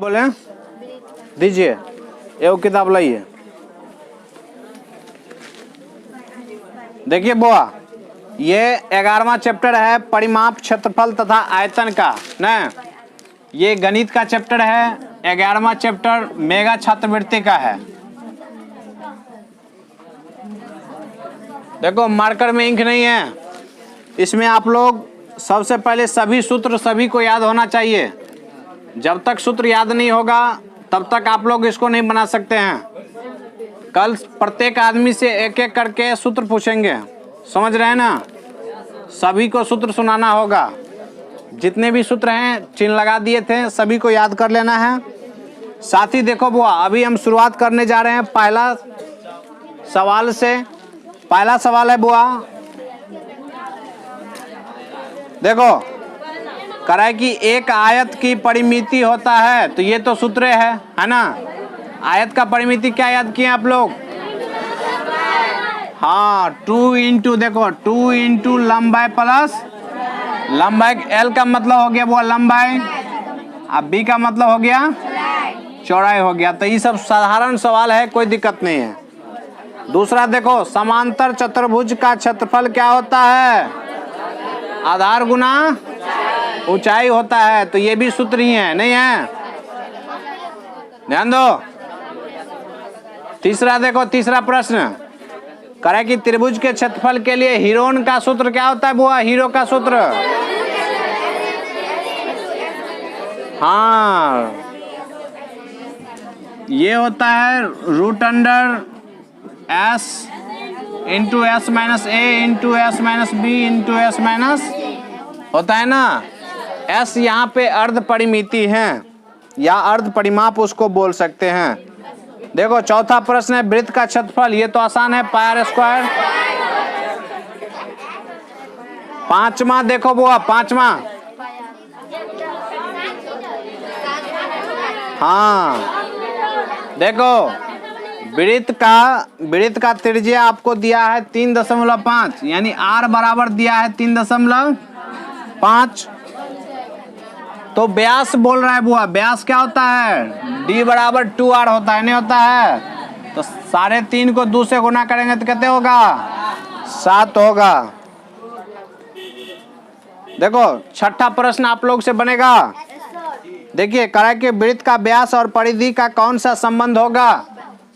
बोले दीजिए, ये वो किताब लाइए। देखिए बुआ, ये 11वां चैप्टर है परिमाप क्षेत्रफल तथा आयतन का ना। ये गणित का चैप्टर है, 11वां चैप्टर मेगा छात्रवृत्ति का है। देखो मार्कर में इंक नहीं है, इसमें आप लोग सबसे पहले सभी सूत्र सभी को याद होना चाहिए। जब तक सूत्र याद नहीं होगा तब तक आप लोग इसको नहीं बना सकते हैं। कल प्रत्येक आदमी से एक एक करके सूत्र पूछेंगे, समझ रहे हैं ना। सभी को सूत्र सुनाना होगा। जितने भी सूत्र हैं चिन्ह लगा दिए थे, सभी को याद कर लेना है। साथ ही देखो बुआ, अभी हम शुरुआत करने जा रहे हैं पहला सवाल से। पहला सवाल है बुआ, देखो करा कि एक आयत की परिमिति होता है, तो ये तो सूत्र है ना। आयत का परिमिति क्या याद किए आप लोग? हाँ, 2 इंटू, देखो 2 इंटू लंबाई प्लस लंबाई। एल का मतलब हो गया वो लंबाई, अब बी का मतलब हो गया चौड़ाई हो गया। तो ये सब साधारण सवाल है, कोई दिक्कत नहीं है। दूसरा देखो, समांतर चतुर्भुज का क्षेत्रफल क्या होता है? आधार गुना ऊंचाई होता है। तो ये भी सूत्र ही है, नहीं है? ध्यान दो। तीसरा देखो, तीसरा प्रश्न करे कि त्रिभुज के क्षेत्रफल के लिए हीरोन का सूत्र क्या होता है बुआ? हीरो का सूत्र, हाँ, ये होता है root under s into s minus a into s minus b into s minus, होता है ना। एस यहाँ पे अर्ध परिमिति है या अर्ध परिमाप उसको बोल सकते हैं। देखो चौथा प्रश्न है वृत्त का क्षेत्रफल, ये तो आसान है, पाई स्क्वायर। पांचवा देखो बुआ, पांचवा, हाँ देखो वृत्त का त्रिज्या आपको दिया है 3.5, यानी r बराबर दिया है 3.5। तो व्यास बोल रहा है बुआ, व्यास क्या होता है? d बराबर 2r होता है, नहीं होता है? तो 3.5 को 2 से गुना करेंगे तो कितने होगा? 7 होगा। देखो छठा प्रश्न आप लोग से बनेगा। देखिए करा के वृत्त का व्यास और परिधि का कौन सा संबंध होगा?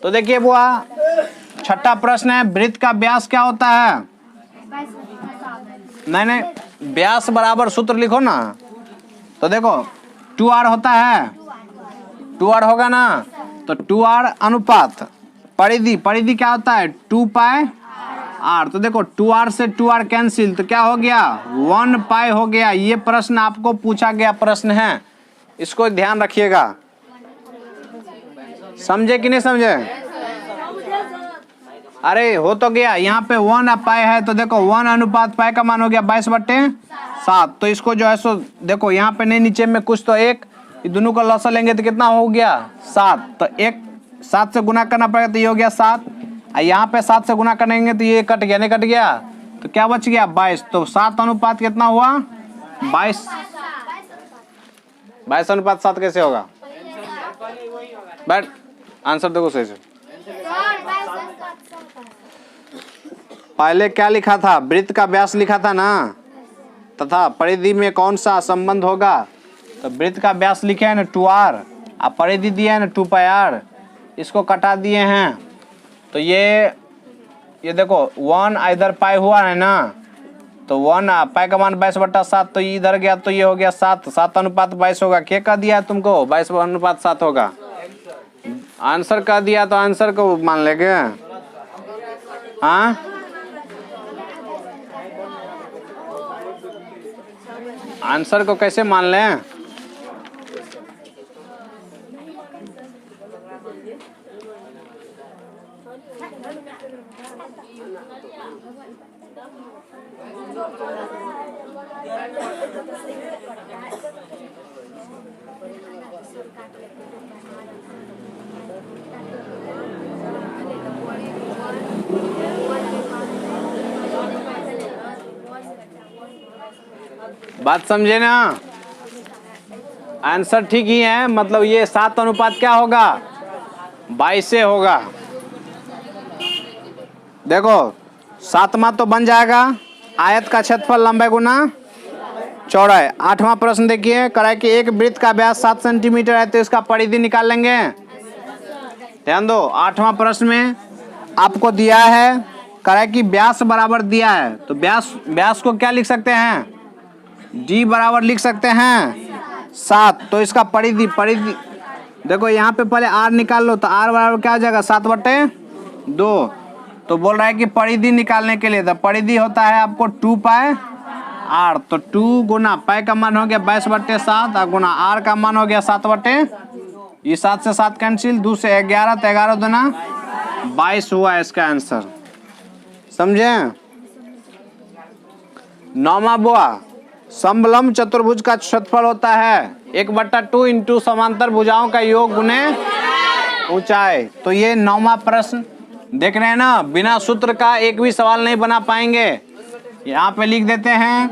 तो देखिए बुआ, छठा प्रश्न है वृत्त का व्यास क्या होता है? नहीं, व्यास बराबर सूत्र लिखो ना। तो देखो 2r होता है, 2r होगा ना। तो 2r अनुपात परिधि क्या होता है? 2 पाई r। तो देखो 2r से 2r कैंसिल, तो क्या हो गया? 1 पाई हो गया। ये प्रश्न आपको पूछा गया प्रश्न है, इसको ध्यान रखिएगा। समझे कि नहीं समझे? अरे हो तो गया, यहाँ पे 1 पाई है, तो देखो 1 अनुपात पाई का मान हो गया 22/7। तो इसको जो है सो देखो यहाँ पे नहीं, नीचे में कुछ तो एक, दोनों का लॉस लेंगे तो कितना हो गया? 7। तो 7 से गुना करना पड़ेगा, तो ये हो गया 7। यहाँ पे 7 से गुना करेंगे तो ये कट गया, नहीं कट गया? तो क्या बच गया? 22। तो 7 अनुपात कितना हुआ? 22। 22 अनुपात 7 कैसे होगा? बट आंसर देखो सही से। पहले क्या लिखा था? वृत्त का व्यास लिखा था ना, तथा परिधि में कौन सा संबंध होगा? तो वृत्त का व्यास लिखे है ना 2r, और परिधि दिया है ना 2 पाई r। इसको कटा दिए हैं, तो ये देखो 1 इधर पाई हुआ है ना, तो 1 पाई का मान 22/7, तो इधर गया तो ये हो गया 7 अनुपात 22 होगा। क्या कह दिया तुमको? 22 अनुपात 7 होगा। आंसर कह दिया तो आंसर को मान लेंगे, हाँ। आंसर को कैसे मान लें? बात समझे ना? आंसर ठीक ही है, मतलब ये 7 अनुपात क्या होगा 22 से होगा। देखो 7वां तो बन जाएगा आयत का क्षेत्रफल लंबाई गुना चौड़ाई। 8वां प्रश्न देखिए, करा कि एक वृत्त का व्यास 7 सेंटीमीटर है तो इसका परिधि निकाल लेंगे। ध्यान दो, 8वां प्रश्न में आपको दिया है, करा कि व्यास बराबर दिया है तो व्यास को क्या लिख सकते हैं, डी बराबर लिख सकते हैं 7। तो इसका परिधि देखो यहाँ पे पहले आर निकाल लो, तो आर बराबर क्या हो जाएगा 7/2। तो बोल रहा है कि परिधि निकालने के लिए तो परिधि होता है आपको 2 पाई आर। तो 2 गुना पाई का मान हो गया 22/7 और गुना आर का मान हो गया 7/, ये 7 से 7 कैंसिल, 2 से 11, तो 11 दूना 22 हुआ इसका आंसर। समझे। 9वां बुआ, समलंब चतुर्भुज का क्षेत्रफल होता है 1/2 इंटू समांतर भुजाओं का योग गुने ऊंचाई। तो ये 9वां प्रश्न देख रहे हैं ना, बिना सूत्र का एक भी सवाल नहीं बना पाएंगे। यहाँ पे लिख देते हैं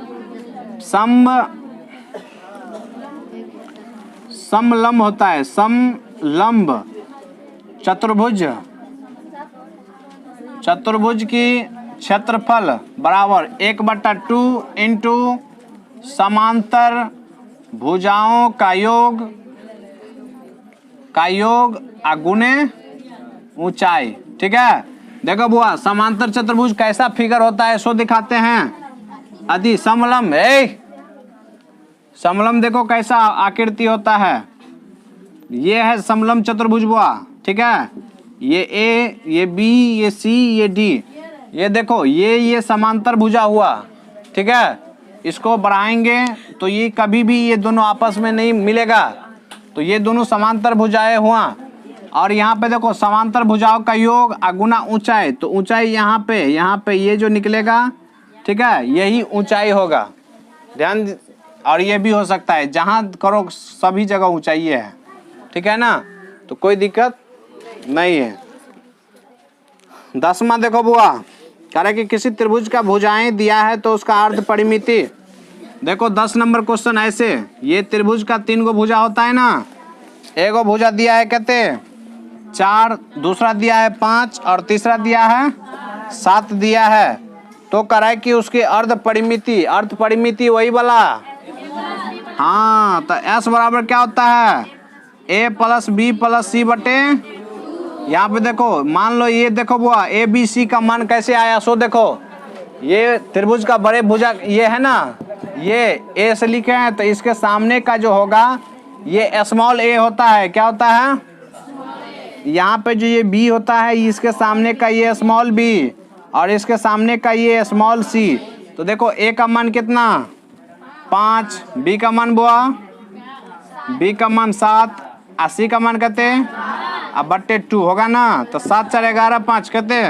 समलंब होता है, समलंब चतुर्भुज की क्षेत्रफल बराबर 1/2 इंटू समांतर भुजाओं का योग गुने ऊंचाई। ठीक है। देखो बुआ, समांतर चतुर्भुज कैसा फिगर होता है सो दिखाते हैं। अति समलंब समलंब देखो कैसा आकृति होता है, ये है समलंब चतुर्भुज बुआ। ठीक है, ये ए, ये बी, ये सी, ये डी, ये देखो ये समांतर भुजा हुआ। ठीक है, इसको बढ़ाएंगे तो ये कभी भी ये दोनों आपस में नहीं मिलेगा, तो ये दोनों समांतर भुजाएं हुआ। और यहाँ पे देखो समांतर भुजाओं का योग गुना ऊंचाई, तो ऊंचाई यहाँ पे ये जो निकलेगा, ठीक है, यही ऊंचाई होगा। ध्यान, और ये भी हो सकता है जहाँ करो सभी जगह ऊंचाई है। ठीक है ना, तो कोई दिक्कत नहीं है। 10वां देखो बुआ, कह रहा है कि किसी त्रिभुज का भुजाएं दिया है तो उसका अर्ध परिमिति। देखो 10 नंबर क्वेश्चन ऐसे, ये त्रिभुज का 3 गो भुजा होता है ना, एगो भुजा दिया है कहते 4, दूसरा दिया है 5 और तीसरा दिया है 7 दिया है। तो कह रहा है कि उसकी अर्ध परिमिति वही वाला। हाँ, तो S बराबर क्या होता है A + B + C बटे, यहाँ पे देखो मान लो ये देखो बुआ A B C का मान कैसे आया सो देखो, ये त्रिभुज का बड़े भुजा ये है ना, ये A से लिखे हैं तो इसके सामने का जो होगा ये स्मॉल a होता है। क्या होता है, यहाँ पे जो ये B होता है इसके सामने का ये स्मॉल b और इसके सामने का ये स्मॉल c। तो देखो A का मान कितना 5, B का मान बुआ, B का मान 7 और C का मान कहते अब बट्टे 2 होगा ना, तो 7 4 11 5 कहते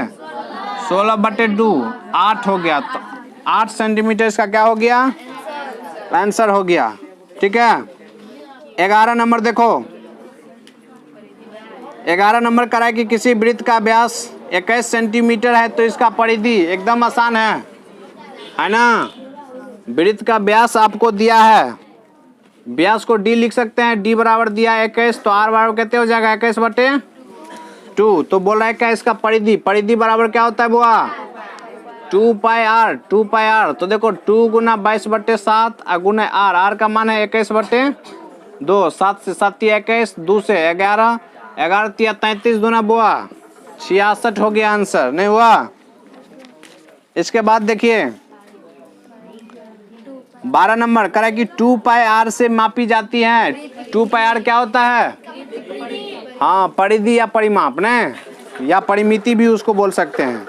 16/2 8 हो गया। तो 8 सेंटीमीटर इसका क्या हो गया आंसर हो गया। ठीक है। 11 नंबर देखो, 11 नंबर करा कि किसी वृत्त का व्यास 21 सेंटीमीटर है तो इसका परिधि, एकदम आसान है ना। वृत्त का व्यास आपको दिया है, व्यास को d लिख सकते हैं, d बराबर दिया है 21, तो r बराबर कहते हो जाएगा 21/2। तो बोल रहा है क्या इसका परिधि बराबर क्या होता है बुआ 2 पाई r। तो देखो 2 गुना 22/7 और गुना r का मान है 21/2, 7 से 7 21, 2 से 11, 11 × 33 दूना बुआ 66 हो गया आंसर, नहीं हुआ। इसके बाद देखिए 12 नंबर करा कि 2 पाई r से मापी जाती है। 2 पाई r क्या होता है, हाँ परिधि या परिमाप ने, या परिमिति भी उसको बोल सकते हैं।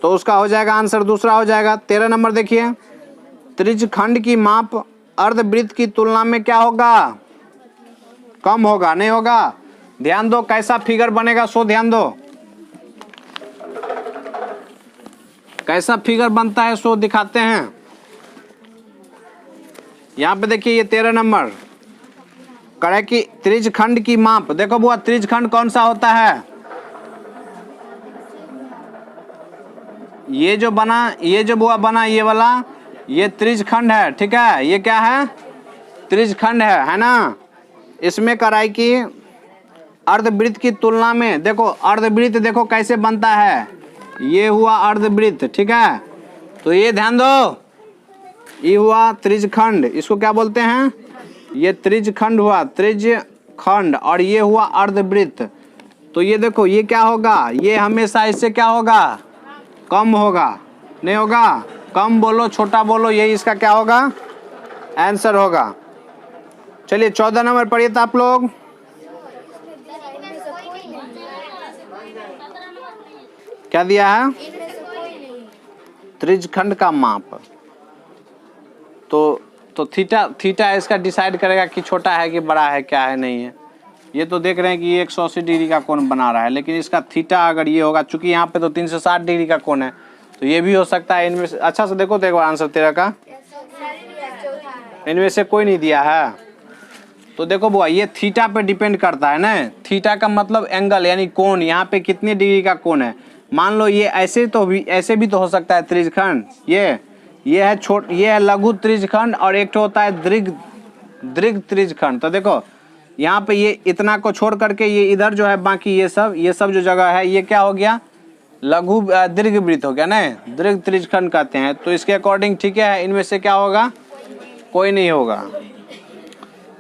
तो उसका हो जाएगा आंसर दूसरा हो जाएगा। 13 नंबर देखिए, त्रिज्यखंड की माप अर्धवृत्त की तुलना में क्या होगा, कम होगा, नहीं होगा। ध्यान दो कैसा फिगर बनेगा सो ध्यान दो, कैसा फिगर बनता है सो दिखाते हैं। यहाँ पे देखिए ये 13 नंबर करे कि त्रिज्यखंड की माप, देखो बुआ त्रिज्यखंड कौन सा होता है, ये जो बना, ये जो बुआ बना ये वाला, ये त्रिज्यखंड है। ठीक है, ये क्या है त्रिज्यखंड है ना। इसमें कराई कि अर्धवृत्त की तुलना में देखो अर्धवृत्त देखो कैसे बनता है, ये हुआ अर्धवृत्त, ठीक है। तो ये ध्यान दो, ये हुआ त्रिज्यखंड, इसको क्या बोलते हैं, ये त्रिज्यखंड हुआ, त्रिज्यखंड, और ये हुआ अर्धवृत्त। तो ये देखो ये क्या होगा, ये हमेशा इससे क्या होगा, कम होगा, नहीं होगा, कम बोलो छोटा बोलो, यही इसका क्या होगा, आंसर होगा। चलिए 14 नंबर पढ़िए तो आप लोग। क्या दिया है, त्रिज्यखंड का माप। तो थीटा इसका डिसाइड करेगा कि छोटा है कि बड़ा है, क्या है नहीं है। ये तो देख रहे हैं कि ये 180 डिग्री का कोण बना रहा है, लेकिन इसका थीटा अगर ये होगा, चूंकि यहाँ पे तो 360 डिग्री का कोण है, तो ये भी हो सकता है। इनमें से अच्छा से देखो तो एक बार आंसर तेरा का, इनमें से कोई नहीं दिया है। तो देखो बुआ, ये थीटा पे डिपेंड करता है ना। थीटा का मतलब एंगल यानी कोण, यहाँ पे कितने डिग्री का कोण है। मान लो ये ऐसे भी तो हो सकता है त्रिज्यखंड। ये है लघु त्रिज्यखंड, और एक तो होता है दीर्घ त्रिज्यखंड। तो देखो यहाँ पे ये इतना को छोड़ करके ये इधर जो है, बाकी ये सब जो जगह है, ये क्या हो गया, लघु दीर्घवृत्त हो गया ना, दीर्घ त्रिज्यखंड कहते हैं। तो इसके अकॉर्डिंग ठीक है, इनमें से क्या होगा, कोई नहीं होगा,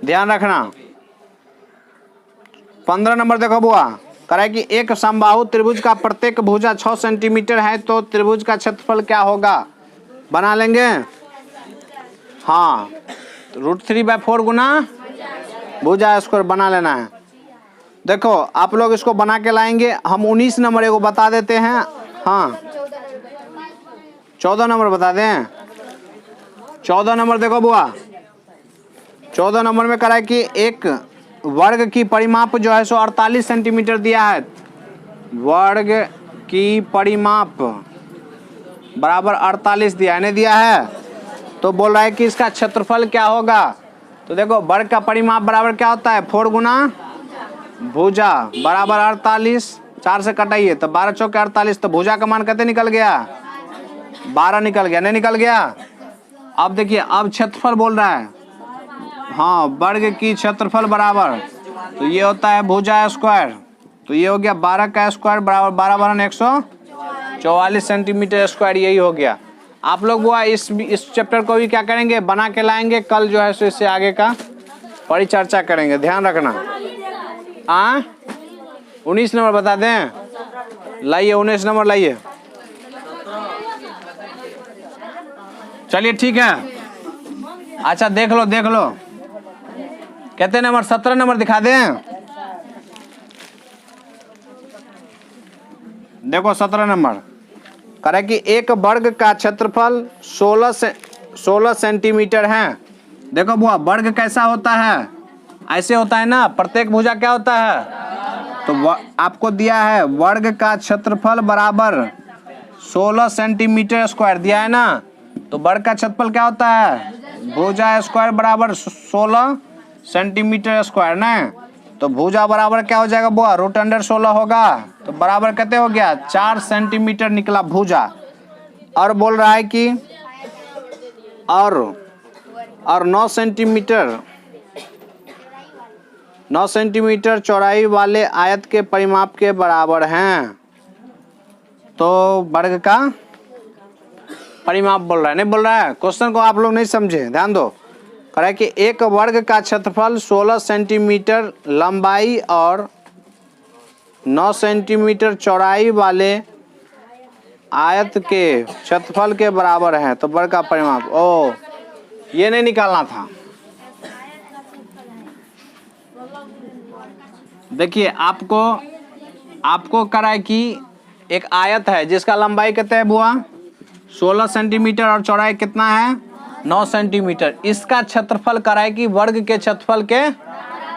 ध्यान रखना। 15 नंबर देखो बुआ, करा कि एक समबाहु त्रिभुज का प्रत्येक भुजा 6 सेंटीमीटर है, तो त्रिभुज का क्षेत्रफल क्या होगा, बना लेंगे। हाँ, √3/4 गुना भुजा स्क्वायर बना लेना है। देखो आप लोग इसको बना के लाएंगे। हम 19 नंबर एगो बता देते हैं। हाँ 14 नंबर बता दें। 14 नंबर देखो बुआ, 14 नंबर में करा कि एक वर्ग की परिमाप जो है सो 48 सेंटीमीटर दिया है। वर्ग की परिमाप बराबर 48 दिया है, दिया है। तो बोल रहा है कि इसका क्षेत्रफल क्या होगा। तो देखो वर्ग का परिमाप बराबर क्या होता है, 4 गुना भुजा बराबर 48, 4 से कटाइए तो 12 चौके 48। तो भुजा का मान कितने निकल गया, 12 निकल गया, नहीं निकल गया। अब देखिए, अब क्षेत्रफल बोल रहा है। हाँ, वर्ग की क्षेत्रफल बराबर, तो ये होता है भुजा स्क्वायर। तो ये हो गया 12 का स्क्वायर बराबर 12 12 144 सेंटीमीटर स्क्वायर, यही हो गया। आप लोग वो इस चैप्टर को भी क्या करेंगे, बना के लाएंगे। कल जो है सो इससे आगे का परिचर्चा करेंगे, ध्यान रखना। 19 नंबर बता दें, लाइए 19 नंबर लाइए। चलिए ठीक है, अच्छा देख लो कहते नंबर 17 नंबर दिखा दें। देखो 17 नंबर करे कि एक वर्ग का क्षेत्रफल 16 सेंटीमीटर है। देखो बुआ, वर्ग कैसा होता है, ऐसे होता है ना, प्रत्येक भुजा क्या होता है। तो आपको दिया है वर्ग का क्षेत्रफल बराबर 16 सेंटीमीटर स्क्वायर दिया है ना। तो वर्ग का क्षेत्रफल क्या होता है, भुजा स्क्वायर बराबर 16 सेंटीमीटर स्क्वायर ना। तो भुजा बराबर क्या हो जाएगा बुआ, √16 होगा। तो बराबर कितने हो गया, 4 सेंटीमीटर निकला भुजा। और बोल रहा है कि और 9 सेंटीमीटर चौड़ाई वाले आयत के परिमाप के बराबर हैं। तो वर्ग का परिमाप बोल रहा है, नहीं बोल रहा है। क्वेश्चन को आप लोग नहीं समझे, ध्यान दो। कह रहा है कि एक वर्ग का क्षेत्रफल 16 सेंटीमीटर लंबाई और 9 सेंटीमीटर चौड़ाई वाले आयत के क्षेत्रफल के बराबर है। तो वर्ग का परिमाप, ओ ये नहीं निकालना था। देखिए आपको करा है कि एक आयत है जिसका लंबाई कितना है बुआ, 16 सेंटीमीटर और चौड़ाई कितना है, 9 सेंटीमीटर। इसका क्षेत्रफल कराए कि वर्ग के क्षेत्रफल के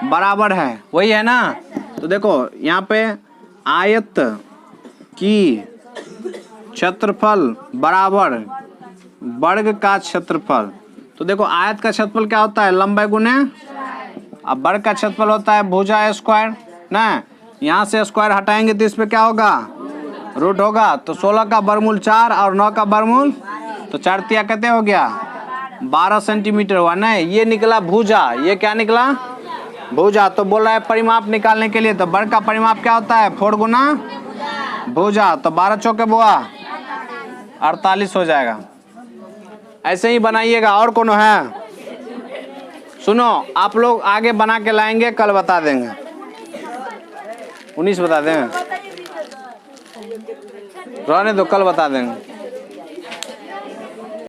बराबर है, वही है ना। तो देखो यहाँ पे आयत की क्षेत्रफल बराबर वर्ग का क्षेत्रफल। तो देखो आयत का क्षेत्रफल क्या होता है, लंबाई गुने, अब वर्ग का क्षेत्रफल होता है भुजा स्क्वायर ना। यहाँ से स्क्वायर हटाएंगे तो इस पे क्या होगा, रूट होगा। तो 16 का वर्गमूल 4 और 9 का वर्गमूल, तो 4 तिया कितने हो गया 12 सेंटीमीटर हुआ। नहीं, ये निकला भुजा। ये क्या निकला? भुजा। तो बोल रहा है परिमाप निकालने के लिए, तो वर्ग का परिमाप क्या होता है? 4 गुना भुजा। तो 12 चौके बुआ 48 हो जाएगा। ऐसे ही बनाइएगा। और कौन है? सुनो, आप लोग आगे बना के लाएंगे, कल बता देंगे। 19 बता देंगे, रहने दो, कल बता देंगे।